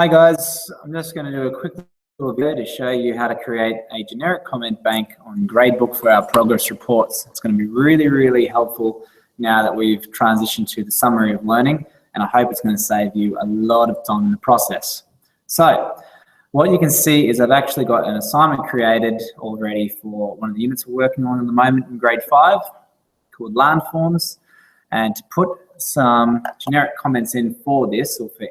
Hi guys, I'm just going to do a quick little video to show you how to create a generic comment bank on Gradebook for our progress reports. It's going to be really helpful now that we've transitioned to the summary of learning, and I hope it's going to save you a lot of time in the process. So what you can see is I've actually got an assignment created already for one of the units we're working on at the moment in grade 5 called LAN forms, and to put some generic comments in for this or for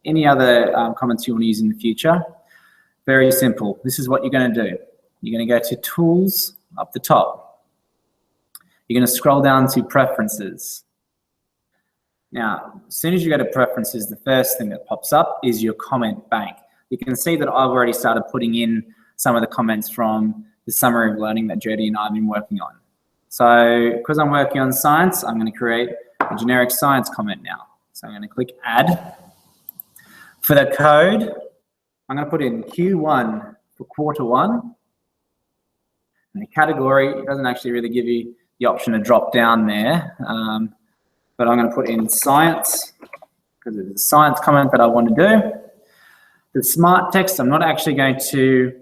any other comments you want to use in the future. Very simple. This is what you're going to do. You're going to go to Tools up the top. You're going to scroll down to Preferences. Now, as soon as you go to Preferences, the first thing that pops up is your comment bank. You can see that I've already started putting in some of the comments from the summary of learning that Jody and I have been working on. So, because I'm working on science, I'm going to create a generic science comment now. So I'm going to click Add. For the code, I'm going to put in Q1 for quarter 1. And the category, it doesn't actually really give you the option to drop down there. But I'm going to put in science, because it's a science comment that I want to do. The smart text, I'm not actually going to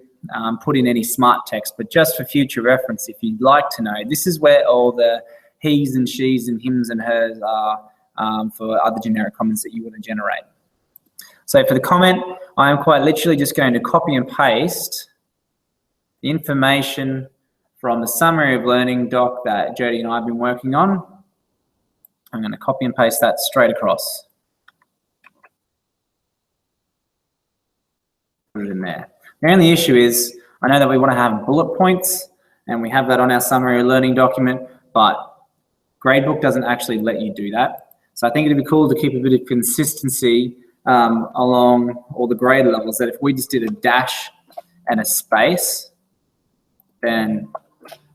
put in any smart text, but just for future reference, if you'd like to know, this is where all the he's and she's and hims and hers are for other generic comments that you want to generate. So for the comment, I am quite literally just going to copy and paste the information from the summary of learning doc that Jody and I have been working on. I'm going to copy and paste that straight across. Put it in there. The only issue is, I know that we want to have bullet points, and we have that on our summary of learning document, but Gradebook doesn't actually let you do that. So I think it'd be cool to keep a bit of consistency along all the grade levels, that if we just did a dash and a space, then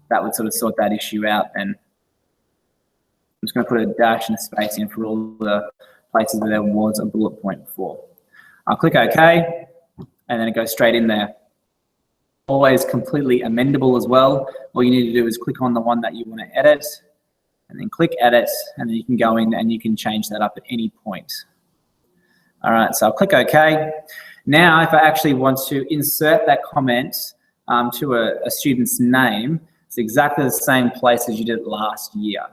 that would sort of sort that issue out. And I'm just going to put a dash and a space in for all the places where there was a bullet point before. I'll click OK, and then it goes straight in there. Always completely amendable as well. All you need to do is click on the one that you want to edit, and then click Edit, and then you can go in and you can change that up at any point. All right, so I'll click OK. Now, if I actually want to insert that comment to a student's name, it's exactly the same place as you did it last year.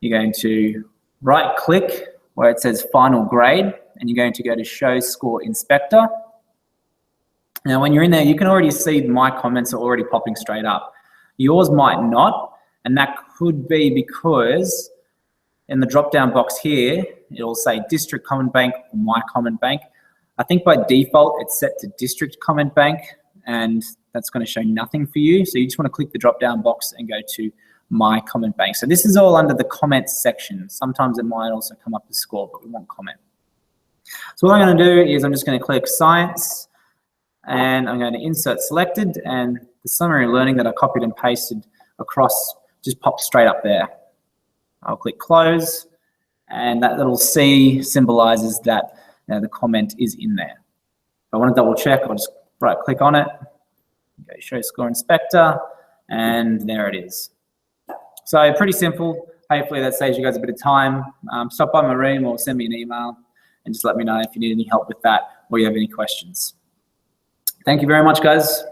You're going to right-click where it says Final Grade, and you're going to go to Show Score Inspector. Now, when you're in there, you can already see my comments are already popping straight up. Yours might not, and that could be because in the drop-down box here, it'll say District Comment Bank or My Comment Bank. I think by default, it's set to District Comment Bank, and that's going to show nothing for you. So you just want to click the drop-down box and go to My Comment Bank. So this is all under the comments section. Sometimes it might also come up the score, but we want comment. So what I'm going to do is I'm just going to click Science, and I'm going to Insert Selected, and the summary of learning that I copied and pasted across just pops straight up there. I'll click Close, and that little C symbolizes that the comment is in there. If I want to double check, I'll just right click on it, go Show Score Inspector, and there it is. So pretty simple. Hopefully that saves you guys a bit of time. Stop by my room or send me an email and just let me know if you need any help with that or you have any questions. Thank you very much, guys.